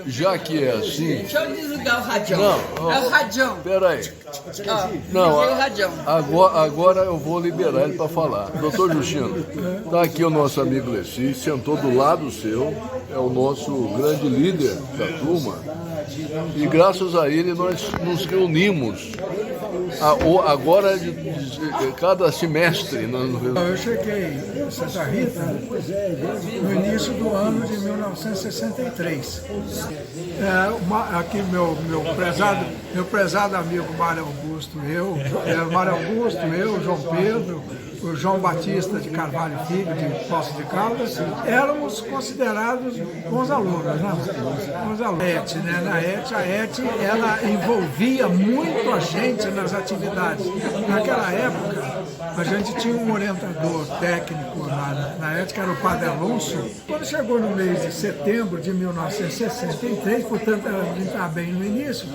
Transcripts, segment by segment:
Já que é assim... Deixa eu desligar o radião. Não, é o radião. Peraí. Ó, Não, desliguei o radião. agora eu vou liberar ele para falar. Doutor Justino, está aqui o nosso amigo Leci, sentou do lado seu, é o nosso grande líder da turma. E graças a ele nós nos reunimos. Agora, cada semestre, nós nos reunimos. Eu cheguei em Santa Rita no início do ano de 1963. Aqui meu prezado amigo Mário Augusto, João Pedro, o João Batista de Carvalho Filho, de Poços de Caldas, éramos considerados bons alunos, né? Bons alunos. A ET, ela envolvia muito a gente nas atividades. Naquela época, a gente tinha um orientador técnico na ET, que era o Padre Alonso. Quando chegou no mês de setembro de 1963, portanto, a gente estava bem no início,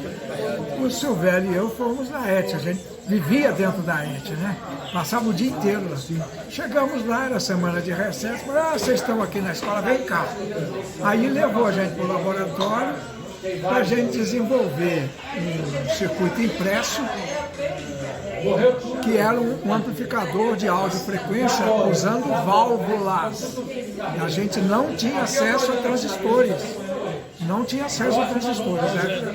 o Silvério e eu fomos na ET. A gente vivia dentro da ET, né? Passava o dia inteiro assim. Chegamos lá, era semana de recesso, falou, vocês estão aqui na escola, vem cá. Aí levou a gente para o laboratório para a gente desenvolver um circuito impresso, que era um amplificador de audiofrequência usando válvulas. E a gente não tinha acesso a transistores. Não tinha acesso a transistores, né?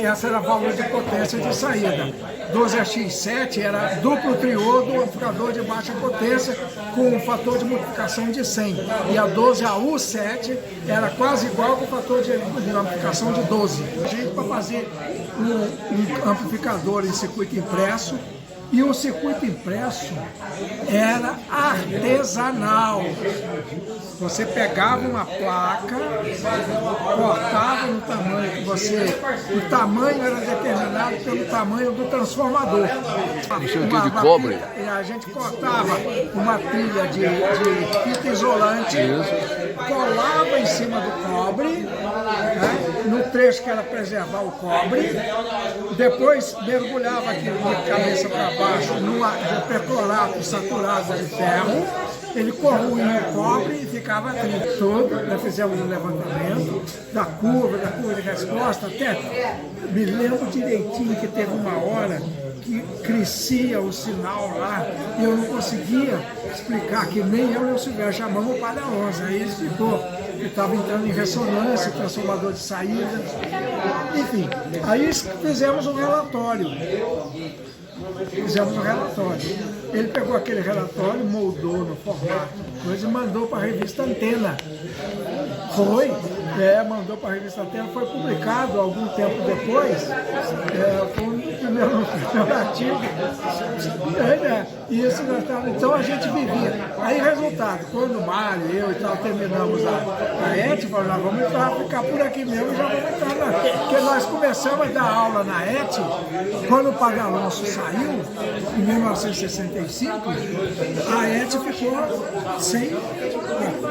Essa era a válvula de potência de saída. 12AX7 era duplo triodo, amplificador de baixa potência com um fator de multiplicação de 100. E a 12AU7 era quase igual com o fator de amplificação de 12. A gente, para fazer um amplificador em circuito impresso, e o circuito impresso era artesanal. Você pegava uma placa, cortava no tamanho que você... O tamanho era determinado pelo tamanho do transformador. De cobre? A gente cortava uma trilha de fita isolante, colava em cima do cobre, né, no trecho que era preservar o cobre, depois mergulhava aquilo de cabeça para baixo num perclorato saturado de ferro, ele corroía o cobre e ficava todo. Nós fizemos um levantamento da curva de resposta, até me lembro direitinho que teve uma hora que crescia o sinal lá e eu não conseguia explicar, que nem eu e o Silvério chamamos o Padre Alonso. Aí ele explicou que estava entrando em ressonância, transformador de saída, enfim. Aí fizemos um relatório. Ele pegou aquele relatório, moldou no formato, depois mandou para a revista Antena. Mandou para a revista Antena, foi publicado algum tempo depois, foi um primeiro artigo. Então a gente vivia. Aí, resultado, quando o Mário, eu e tal, terminamos a ET, falamos, nós vamos ficar por aqui mesmo e já vamos entrar lá. Porque nós começamos a dar aula na ET, quando o Padre Alonso saiu, em 1965, a ET ficou sem.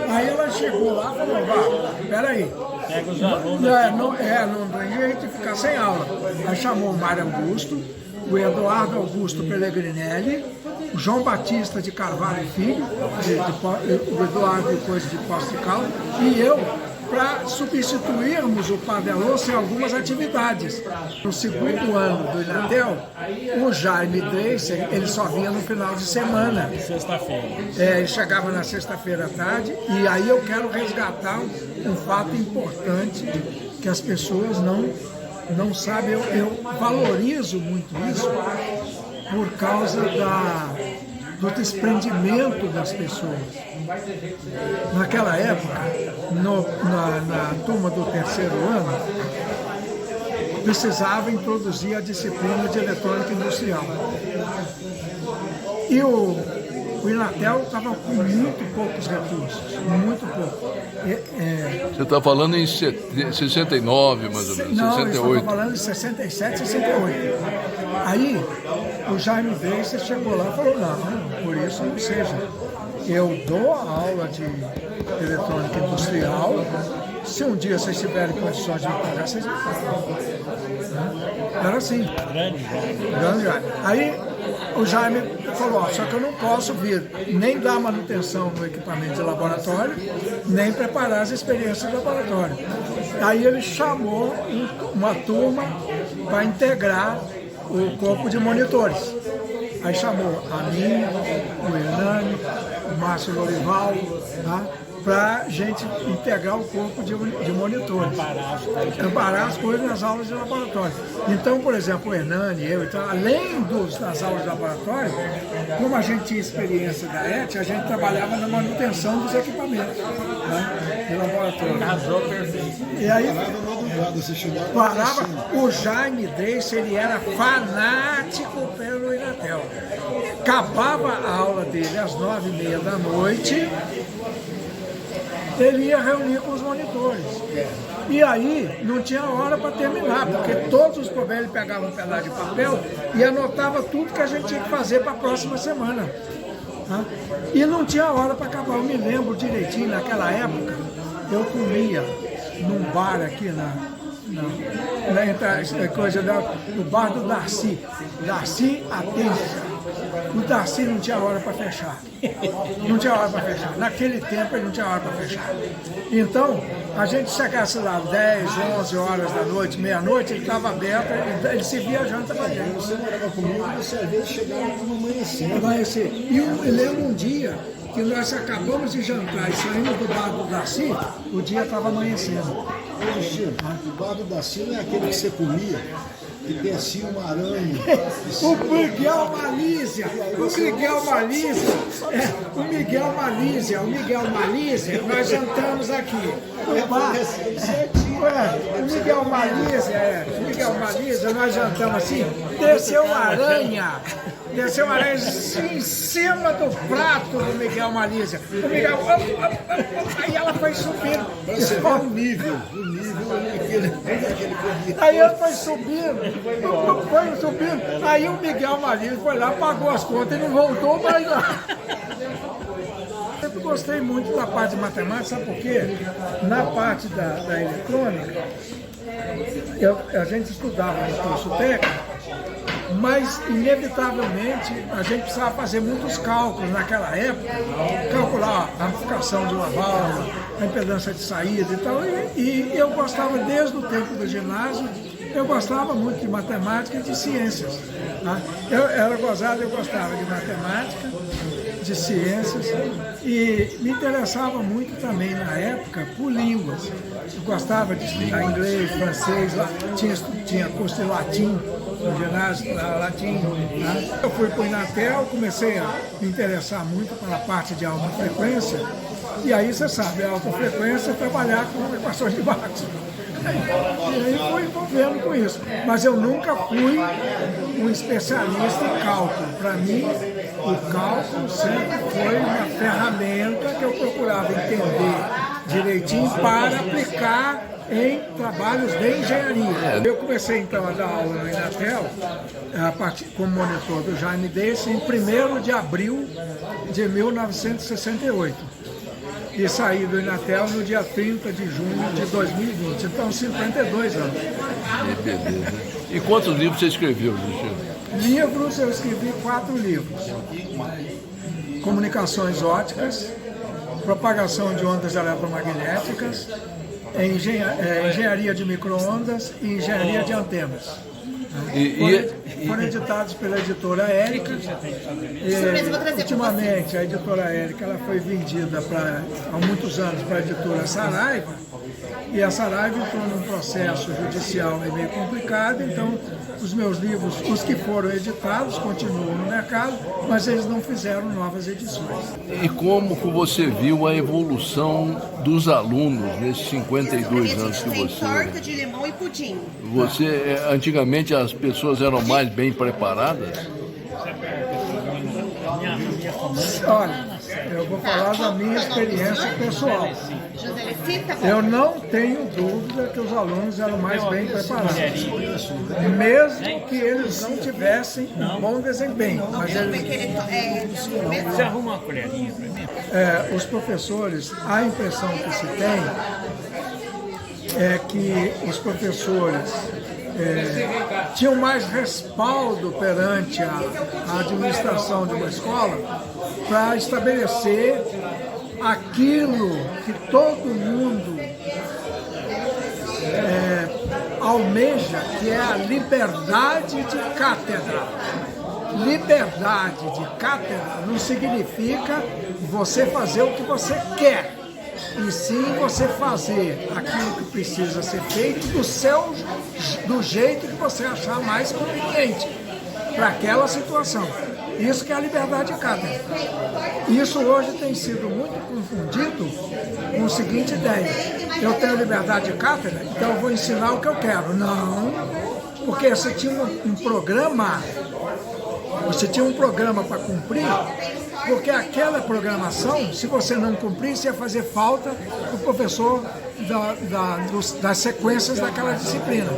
Aí ela chegou lá e falou, peraí, não tem jeito de ficar sem aula. Aí chamou o Mário Augusto, o Eduardo Augusto Pellegrinelli, o João Batista de Carvalho Filho, o Eduardo depois de Poços de Caldas, e eu, para substituirmos o Padre Alonso em algumas atividades. No segundo ano do Inatel, o Jaime Dreiser, ele só vinha no final de semana. Sexta-feira. Ele chegava na sexta-feira à tarde, e aí eu quero resgatar um fato importante que as pessoas não sabem. Eu valorizo muito isso por causa do desprendimento das pessoas. Naquela época, na turma do terceiro ano, precisava introduzir a disciplina de eletrônica industrial. E o Inatel estava com muito poucos recursos, muito pouco. Você está falando em 69, mais ou menos, não, 68. Eu estou falando em 67, 68. Aí, o Jaime Dreiser chegou lá e falou, não, por isso não seja. Eu dou a aula de eletrônica industrial, se um dia vocês tiverem condições de me pagar, vocês me pagam. Era assim. Grande. Aí, o Jaime falou, ó, só que eu não posso vir nem dar manutenção no equipamento de laboratório, nem preparar as experiências de laboratório. Aí ele chamou uma turma para integrar o corpo de monitores. Aí chamou a mim, o Hernani, o Márcio Lorival, tá? Para a gente integrar o corpo de monitores, amparar as coisas nas aulas de laboratório. Então, por exemplo, o Hernani, eu, então, além das aulas de laboratório, como a gente tinha experiência da ET, a gente trabalhava na manutenção dos equipamentos, né, de laboratório. Casou perfeito. E aí, parava, o Jaime Dreyce, ele era fanático pelo Inatel. Acabava a aula dele às 9h30 da noite, ele ia reunir com os monitores. E aí não tinha hora para terminar, porque todos os problemas ele pegava um pedaço de papel e anotava tudo que a gente tinha que fazer para a próxima semana. Tá? E não tinha hora para acabar. Eu me lembro direitinho, naquela época, eu comia num bar aqui no bar do Darcy. Darcy Atença. O Darcy não tinha hora para fechar. Não tinha hora para fechar. Naquele tempo ele não tinha hora para fechar. Então, a gente chegasse lá 10, 11 horas da noite, meia-noite, ele estava aberto, ele servia a janta para gente. Você morava comigo, você às vezes chegava no amanhecer. E eu lembro um dia que nós acabamos de jantar e saímos do bar do Darcy, o dia estava amanhecendo. Ô, Chico, o bar do Darcy não é aquele que você comia e descia uma aranha. O Miguel Malícia, nós jantamos aqui. O bar, o Miguel Malícia, nós jantamos assim, desceu uma aranha em cima do prato do Miguel Malícia. O Miguel, aí ela foi subindo. Você vê o nível Aí ele foi subindo, aí o Miguel Malícia foi lá, pagou as contas e não voltou mais lá. Eu gostei muito da parte de matemática, sabe por quê? Na parte da eletrônica, a gente estudava no curso técnico, mas inevitavelmente a gente precisava fazer muitos cálculos naquela época, calcular a amplificação de uma válvula, a impedância de saída e tal, e eu gostava desde o tempo do ginásio, eu gostava muito de matemática e de ciências. Tá? Eu era gozado, eu gostava de matemática, de ciências e me interessava muito também na época por línguas. Eu gostava de estudar inglês, francês, tinha curso de latim no ginásio, latim. Tá? Eu fui para o Inatel, comecei a me interessar muito pela parte de alta frequência e aí você sabe, a alta frequência é trabalhar com equações de Maxwell. E aí fui envolvendo com isso. Mas eu nunca fui um especialista em cálculo. Para mim, o cálculo sempre foi uma ferramenta que eu procurava entender direitinho para aplicar em trabalhos de engenharia. Eu comecei então a dar aula no Inatel, como monitor do Jaime Dreyce, em 1º de abril de 1968. E saí do Inatel no dia 30 de junho de 2020, então 52 anos. Que beleza. E quantos livros você escreveu, Justino? Livros, eu escrevi 4 livros. Comunicações óticas, propagação de ondas eletromagnéticas, engenharia de micro-ondas e engenharia de antenas. Foram editados pela editora Érica. Ultimamente, a editora Érica ela foi vendida há muitos anos para a editora Saraiva, e a Saraiva entrou num processo judicial meio complicado, então os meus livros, os que foram editados, continuam no mercado, mas eles não fizeram novas edições. E como que você viu a evolução dos alunos nesses 52 anos que você... torta de limão e pudim. Antigamente as pessoas eram mais bem preparadas? Olha, eu vou falar da minha experiência pessoal. Eu não tenho dúvida que os alunos eram mais bem preparados, mesmo que eles não tivessem um bom desempenho. Mas Você arruma uma colherinha para mim? Os professores, a impressão que se tem é que os professores tinham mais respaldo perante a administração de uma escola para estabelecer aquilo que todo mundo almeja, que é a liberdade de cátedra. Liberdade de cátedra não significa você fazer o que você quer, e sim você fazer aquilo que precisa ser feito do jeito que você achar mais conveniente para aquela situação. Isso que é a liberdade de cátedra. Isso hoje tem sido muito confundido com a seguinte ideia: eu tenho liberdade de cátedra, então eu vou ensinar o que eu quero. Não, porque você tinha um programa. Você tinha um programa para cumprir, porque aquela programação, se você não cumprisse, ia fazer falta do professor das sequências daquela disciplina.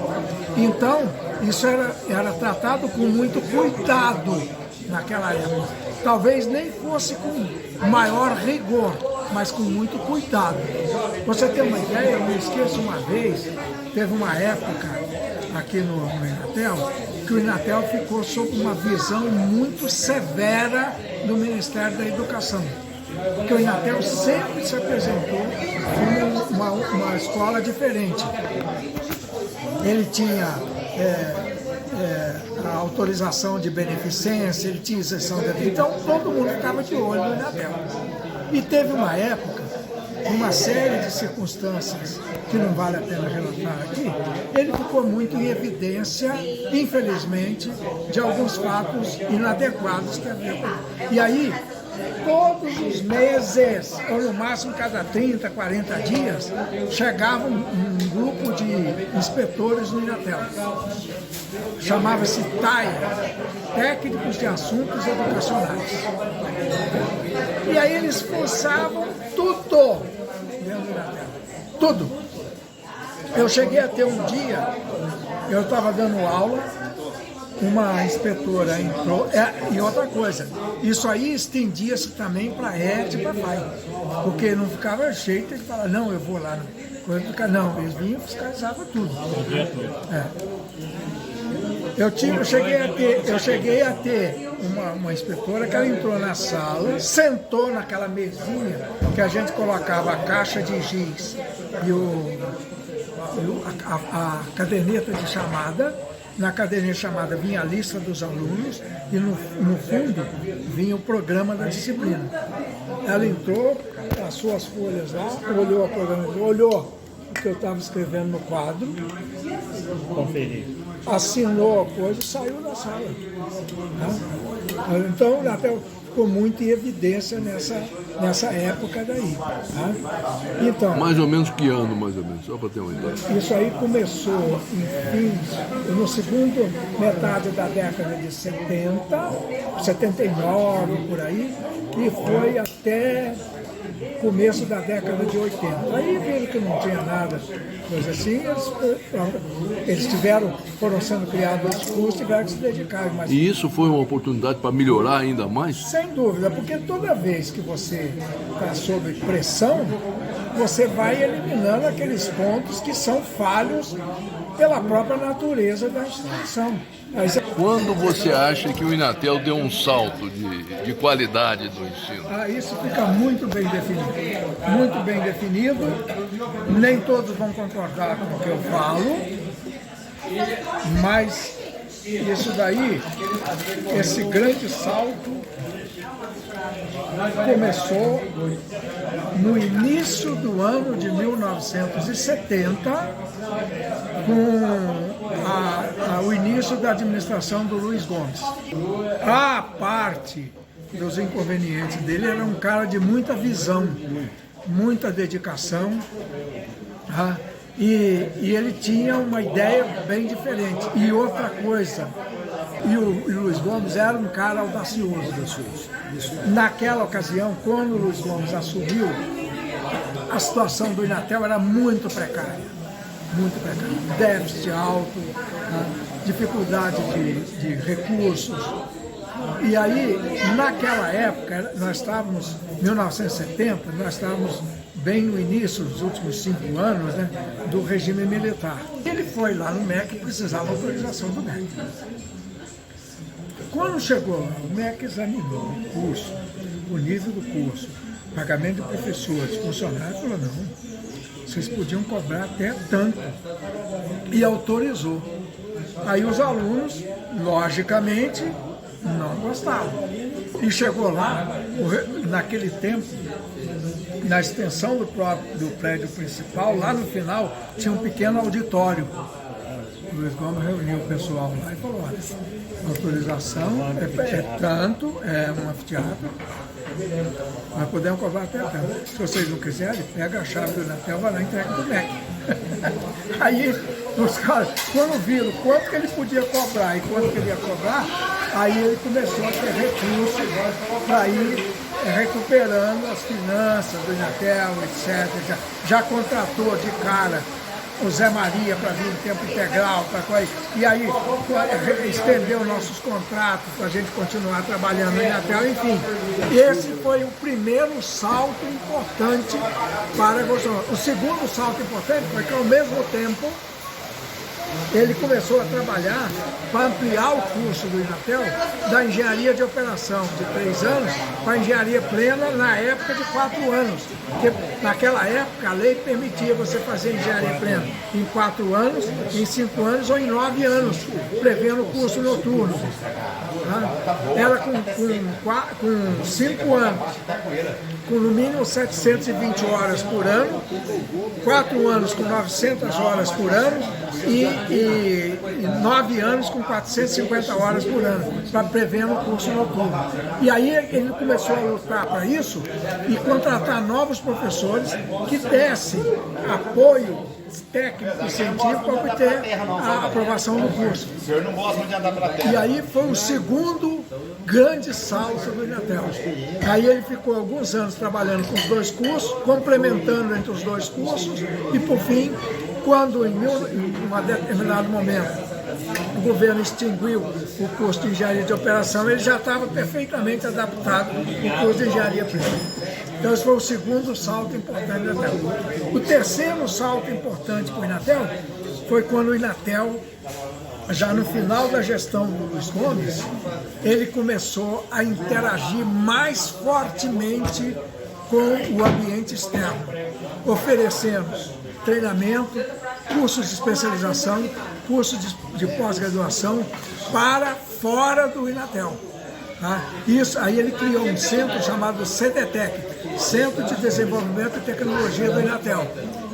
Então, isso era tratado com muito cuidado naquela época. Talvez nem fosse com maior rigor, mas com muito cuidado. Você tem uma ideia, eu me esqueço uma vez, teve uma época aqui no Inatel, que o Inatel ficou sob uma visão muito severa do Ministério da Educação. Porque o Inatel sempre se apresentou como uma escola diferente. Ele tinha a autorização de beneficência, ele tinha isenção de... Então todo mundo ficava de olho no Inatel. E teve uma época, uma série de circunstâncias que não vale a pena relatar aqui, ele ficou muito em evidência, infelizmente, de alguns fatos inadequados que havia. E aí, todos os meses, ou no máximo cada 30, 40 dias, chegava um grupo de inspetores no Inatel. Chamava-se TAIA, Técnicos de Assuntos Educacionais. E aí eles forçavam tudo dentro do Inatel. Tudo. Eu cheguei a ter um dia, eu estava dando aula, uma inspetora entrou, e outra coisa, isso aí estendia-se também para ET e para FAI, porque não ficava jeito de falar, não, eu vou lá, não, eles vinham e fiscalizavam tudo. Eu cheguei a ter uma inspetora que ela entrou na sala, sentou naquela mesinha que a gente colocava a caixa de giz e a caderneta de chamada. Na caderneta de chamada vinha a lista dos alunos e no fundo vinha o programa da disciplina. Ela entrou, passou as folhas lá, olhou o programa, olhou o que eu estava escrevendo no quadro, Conferir. assinou a coisa e saiu da sala. Então, até ficou muito em evidência nessa época daí. Então, Mais ou menos que ano, mais ou menos, só para ter uma ideia. isso aí começou, no segundo metade da década de 70, 79, por aí, e foi até começo da década de 80. Aí viram que não tinha nada, coisa assim, eles foram sendo criados outros cursos, tiveram que se dedicar. Mas, E isso foi uma oportunidade para melhorar ainda mais? sem dúvida, porque toda vez que você está sob pressão, você vai eliminando aqueles pontos que são falhos pela própria natureza da instituição. Quando você acha que o Inatel deu um salto de qualidade do ensino? Isso fica muito bem definido. Muito bem definido. Nem todos vão concordar com o que eu falo, mas isso daí, esse grande salto, começou no início do ano de 1970, com o início da administração do Luiz Gomes. A parte dos inconvenientes dele, era um cara de muita visão, muita dedicação, e ele tinha uma ideia bem diferente. E outra coisa, o Luiz Gomes era um cara audacioso. Naquela ocasião, quando o Luiz Gomes assumiu, a situação do Inatel era muito precária. Muito precária. Déficit alto, dificuldade de recursos. E aí, naquela época, nós estávamos, em 1970, nós estávamos bem no início, nos últimos 5 anos, né, do regime militar. Ele foi lá no MEC e precisava autorização do MEC. Quando chegou lá, o MEC examinou o curso, o nível do curso, pagamento de professores, funcionários, falou, não, vocês podiam cobrar até tanto, e autorizou. Aí os alunos, logicamente, não gostavam. E chegou lá, naquele tempo, na extensão do prédio principal, lá no final, tinha um pequeno auditório. O Luiz Gomes reuniu o pessoal lá e falou, olha, a autorização é tanto, é um anfiteatro, nós podemos cobrar até tanto. Se vocês não quiserem, pega a chave do Inatel, vai lá e entrega do MEC. Aí, os caras, quando viram quanto que ele podia cobrar e quanto que ele ia cobrar, aí ele começou a ter recursos para ir recuperando as finanças do Inatel, etc. Já contratou de cara o Zé Maria para vir em tempo integral, e aí estendeu nossos contratos para a gente continuar trabalhando no Inatel, enfim. Esse foi o primeiro salto importante para a Bolsonaro. O segundo salto importante foi que, ao mesmo tempo, ele começou a trabalhar para ampliar o curso do Inatel da engenharia de operação de 3 anos para engenharia plena na época de 4 anos. Porque naquela época a lei permitia você fazer engenharia plena em 4 anos, em 5 anos ou em 9 anos, prevendo o curso noturno. Era com 5 anos, com no mínimo 720 horas por ano, 4 anos com 900 horas por ano e 9 anos com 450 horas por ano, para prevendo o curso noturno. E aí ele começou a lutar para isso e contratar novos professores que dessem apoio técnico e científico para obter a aprovação do curso. O senhor não gosta de andar pela terra. E aí foi o segundo grande salto do Inatel. Aí ele ficou alguns anos trabalhando com os 2 cursos, complementando entre os 2 cursos, e por fim, quando em um determinado momento o governo extinguiu o curso de engenharia de operação, ele já estava perfeitamente adaptado ao curso de engenharia plena. Então esse foi o segundo salto importante do Inatel. O terceiro salto importante para o Inatel foi quando o Inatel, já no final da gestão do Luiz Gomes, ele começou a interagir mais fortemente com o ambiente externo, oferecendo treinamento, cursos de especialização, cursos de pós-graduação para fora do Inatel. Tá? Isso, aí ele criou um centro chamado CDTEC, Centro de Desenvolvimento e Tecnologia do Inatel.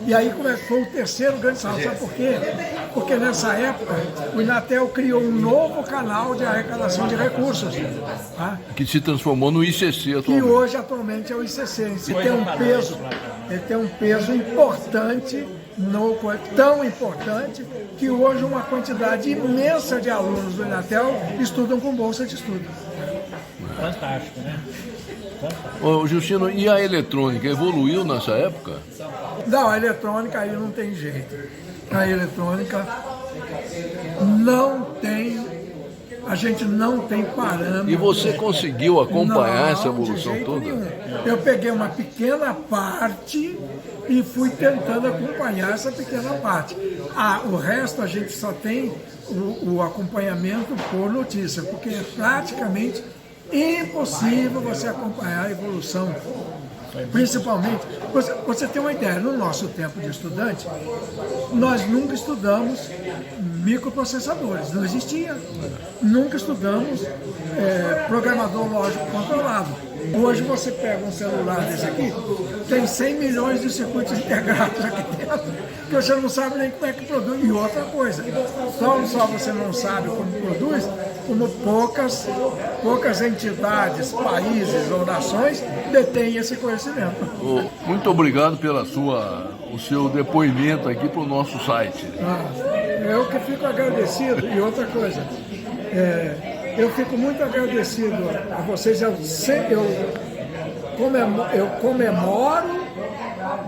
E aí foi o terceiro grande salto. Sabe por quê? Porque nessa época o Inatel criou um novo canal de arrecadação de recursos. Tá? Que se transformou no ICC atualmente. Que hoje atualmente é o ICC. Ele tem um peso importante, tão importante, que hoje uma quantidade imensa de alunos do Inatel estudam com bolsa de estudo. Fantástico, né? Ô, Justino, e a eletrônica evoluiu nessa época? Não, a eletrônica aí não tem jeito. A eletrônica não tem, a gente não tem parâmetro. E você conseguiu acompanhar essa evolução de jeito toda? nenhum. Eu peguei uma pequena parte e fui tentando acompanhar essa pequena parte. O resto a gente só tem o acompanhamento por notícia, porque é praticamente impossível você acompanhar a evolução. Principalmente, você tem uma ideia, no nosso tempo de estudante, nós nunca estudamos microprocessadores, não existia. Nunca estudamos programador lógico controlado. Hoje você pega um celular desse aqui, tem 100 milhões de circuitos integrados aqui dentro, que você não sabe nem como é que produz. E outra coisa, não só você não sabe como produz, como poucas entidades, países ou nações detêm esse conhecimento. Muito obrigado o seu depoimento aqui para o nosso site. Eu que fico agradecido. E outra coisa, eu fico muito agradecido a vocês. Eu comemoro,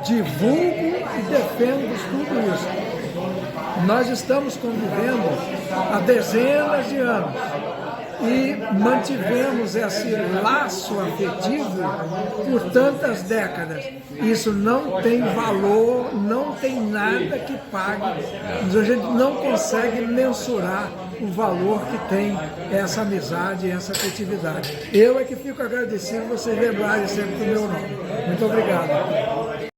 divulgo e defendo tudo isso. Nós estamos convivendo há dezenas de anos e mantivemos esse laço afetivo por tantas décadas. Isso não tem valor, não tem nada que pague. A gente não consegue mensurar o valor que tem essa amizade, essa afetividade. Eu é que fico agradecido vocês lembrarem sempre do meu nome. Muito obrigado.